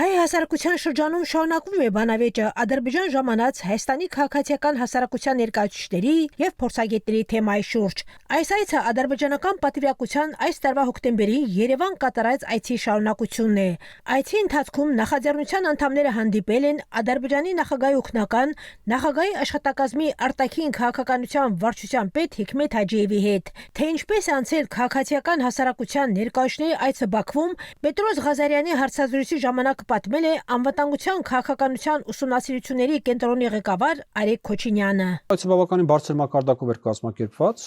Հայ հասարակության շրջանում շարունակվում է բանավեճը Ադրբեջան ժամանած Հայաստանի քաղաքացիական հասարակության ներկայացուցիչների եւ փորձագետների թեմայի շուրջ։ Այս այցը ադրբեջանական պատվիրակության այս տարվա հոկտեմբերի Երևան կատարած այցի շարունակությունն է։ Այցի ընթացքում նախաձեռնության անդամները հանդիպել են Ադրբեջանի նախագահի օգնական, նախագահի աշխատակազմի արտաքին քաղաքականության վարչության պետ Հիկմետ Հաջիևի հետ։ Թե ինչպես է անցել քաղաքացիական հասարակության ներկայացուցիչների այցը Բաքվում, Պետրոս Ղազարյանի հարցազրույցի ժամանակ պատմել է անվտանգության քաղաքականության ուսումնասիրությունների կենտրոնի ղեկավար Արեգ Քոչինյանը։ Այցը բավականին բարձր մակարդակով էր կազմակերպված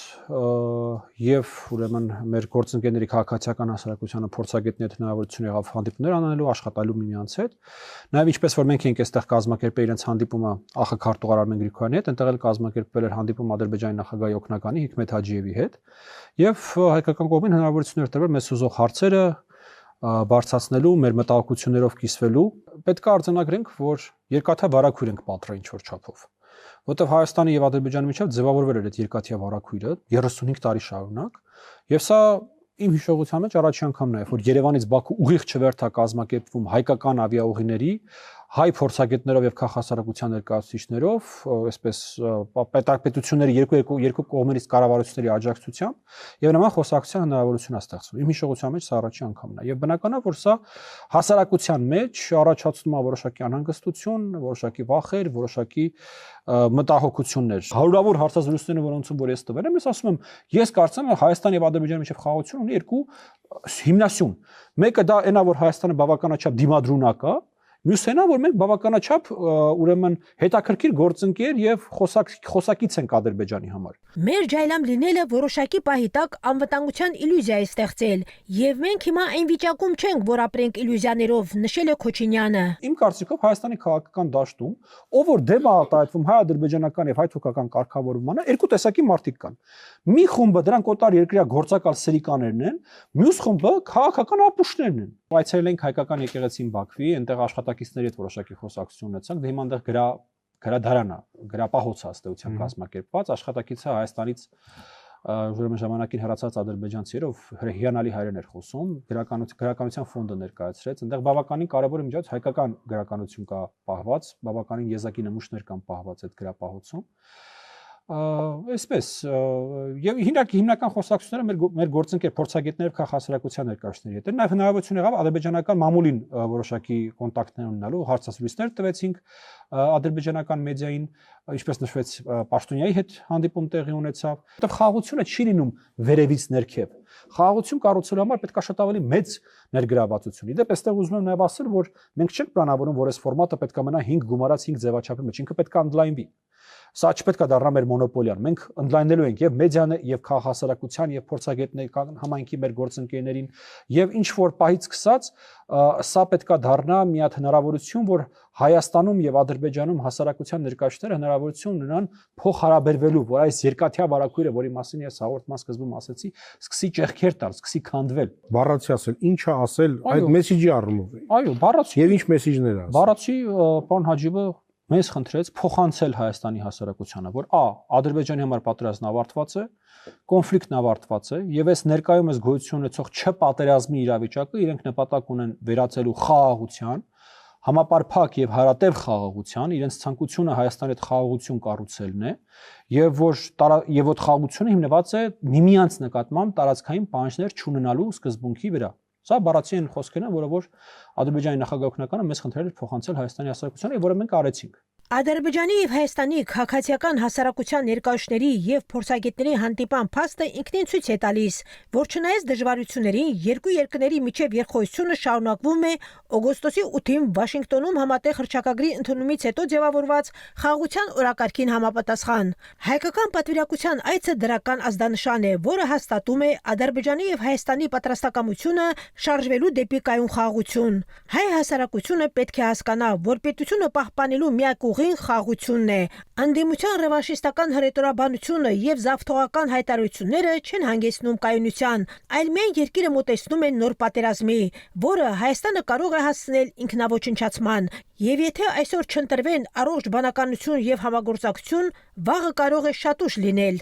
եւ ուրեմն մեր գործընկերների քաղաքացիական հասարակությանը փորձագետների հետ հնարավորություն եղավ հանդիպումներ անելու, աշխատելու միմյանց հետ։ Նաեւ ինչպես որ մենք ենք այստեղ կազմակերպել իրենց հանդիպումը ԱԽ քարտուղար Արմեն Գրիգորյանի հետ, այնտեղ էլ կազմակերպվել էր հանդիպում Ադրբեջանի նախագահի օգնականի Հիկմետ Հաջիևի հետ եւ հայկական կողմին հնարավորություն էր տրվել մեզ ուզող հարցերը բարձրացնելու, մեր մտահոգություններով կիսվելու, պետք է արձանագրենք, որ երկաթյա վարակույր ենք պատրել ինչ-որ չափով, որտեղ Հայաստանի եւ Ադրբեջանի միջև ձևավորվել էր այդ երկաթյա վարակույրը 35 տարի շարունակ, եւ սա իմ հիշողության մեջ առաջին անգամն է, որ Երևանից Բաքու ուղիղ չվերթա կազմակերպվում հայկական ավիաուղիների հայ փորձագետներով եւ քաղաքասարակության ներկայացուցիչներով, այսպես պետությունների երկու կողմերից կառավարությունների աջակցությամբ եւ նման խոսակցության հնարավորություն է ստեղծվում։ Իմ հիշողության մեջ սա առաջին անգամն է եւ բնական է, որ սա հասարակության մեջ առաջացնում է որոշակի անհանգստություն, որոշակի վախեր, որոշակի մտահոգություններ։ Հարյուրավոր հարցազրույցները, որոնցում որ ես տվել եմ, ես ասում եմ, ես կարծեմ եմ Հայաստանի եւ Ադրբեջանի միջև խաղաղություն ունի երկու հիմնասյուն։ Մեկը դա այնա, որ Հայաստանը բավականաչափ դիմադրունակ է, մյուսն է, որ մենք բավականաչափ ուրեմն հետաքրքիր գործընկեր եւ խոսակից ենք Ադրբեջանի համար։ Մեր ջայլամ լինելը որոշակի պահի տակ անվտանգության իլյուզիա է ստեղծել եւ մենք հիմա այն վիճակում չենք, որ ապրենք իլյուզիաներով, նշել է Քոչինյանը։ Իմ կարծիքով Հայաստանի քաղաքական դաշտում, ով որ դեմ է արտահայտվում հայ-ադրբեջանական եւ հայ-թուրքական կարգավորմանը, երկու տեսակի մարդիկ կան։ Մի խումբը դրանք օտար երկրյա գործակալ սրիկաներն են, մյուս խումբը քաղաքական ապուշներն են։ Այցելել ենք հայկական եկեղեցին Բաքվի, այնտեղ աշխատակիցների հետ որոշակի խոսակցություն ունեցանք, դե հիմա այնտեղ գրադարան է, գրապահոց է ըստ էության կազմակերպված, աշխատակիցը Հայաստանից ուրեմն ժամանակին հեռացած ադրբեջանցիներով հիանալի հայերեն էր խոսում, գրականության ֆոնդը ներկայացրեց, այնտեղ բավականին կարևոր միջոց հայկական գրականություն կա պահված, բավականին եզակի նմուշներ կան պահված այդ գրապահոցում։ Այսպես եւ հիմնական խոսակցությունները մեր գործընկեր փորձագետների եւ քաղաքասարակության ներկայացուցիչների հետ։ Նաեւ հնարավորություն եղավ ադրբեջանական մամուլին որոշակի կոնտակտներ ունենալու, հարցազրույցներ տվեցինք ադրբեջանական մեդիային, ինչպես նշվեց, Պաշտոնյայի հետ հանդիպում տեղի ունեցավ։ Որտեղ խաղաղությունը չի լինում վերևից ներքև։ Խաղաղություն կառուցելու համար պետք է շատ ավելի մեծ ներգրավվածություն։ Իդեպ այստեղ ուզում եմ նաեւ ասել, որ մենք չենք պլանավորում, որ այս ֆորմատը պետք է մնա 5 գումարած 5 ձևաչափի մեջ, ինքը պետք է ընդլայնվի։ Սա չպետք է դառնա մեր մոնոպոլիան։ Մենք ընդլայնելու ենք եւ մեդիան եւ քաղաքասարակության եւ փորձագետների համայնքի մեր գործընկերներին եւ ինչ որ պահից սկսած սա պետք է դառնա մի հատ հնարավորություն, որ Հայաստանում եւ Ադրբեջանում հասարակության ներկայացուցիչները հնարավորություն ունենան փոխհարաբերվելու, որ այս երկաթյա վարակույրը, որի մասին ես հաղորդման սկզբում ասեցի, սկսի ճեղքեր տալ, սկսի քանդվել։ Բառացի ասել, ի՞նչ է ասել այդ մեսեջի առումով։ Այո, բառացի։ Եվ ինչ մեսեջներ է ասել։ Բառացի պարոն Հաջիևը մեզ խնդրեց փոխանցել Հայաստանի հասարակությանը, որ Ադրբեջանի համար պատերազմն ավարտված է, կոնֆլիկտն ավարտված է եւ այս ներկայում այս գոյություն ունեցող չպատերազմի իրավիճակը իրենք նպատակ ունեն վերածելու խաղաղության, համապարփակ եւ հարատև խաղաղության, իրենց ցանկությունը Հայաստանի հետ խաղաղություն կառուցելն է եւ որ խաղաղությունը հիմնված է միմյանց նկատմամբ տարածքային պահանջներ չունենալու սկզբունքի վրա։ Սա բառացի են խոսքերն են, որը որ Ադրբեջանի նախագահ օգնականը մեզ խնդրել էր փոխանցել Հայաստանի հասարակությանը, որը մենք արեցինք։ Ադրբեջանի եւ Հայաստանի քաղաքացիական հասարակության ներկայացուցիչների եւ փորձագետների հանդիպան փաստը ինքնին ցույց է տալիս, որ չնայած դժվարություններին երկու երկրների միջև երկխոսությունը շարունակվում է օգոստոսի 8-ին Վաշինգտոնում համատեղ հռչակագրի ընդունումից հետո ձևավորված խաղաղության օրակարգին համապատասխան։ Հայկական պատվիրակության այցը դրական ազդանշան է, որը հաստատում է Ադրբեջանի եւ Հայաստանի պատրաստակամությունը շարժվելու դեպի կայուն խաղաղություն։ Հայ հասարակությունը պետք է հասկանա, որ պետությունը պահպանելու միակ ուղին խաղաղությունն է։ Անդիմության ռևանշիստական հռետորաբանությունը եւ զավթողական հայտարարությունները չեն հանգեցնում կայունության, այլ միայն երկիրը մոտեցնում են նոր պատերազմի, որը Հայաստանը կարող է հասցնել ինքնաոչնչացման։ Եվ եթե այսօր չընտրվեն առողջ բանականություն եւ համագործակցություն, վաղը կարող է շատ ուշ լինել։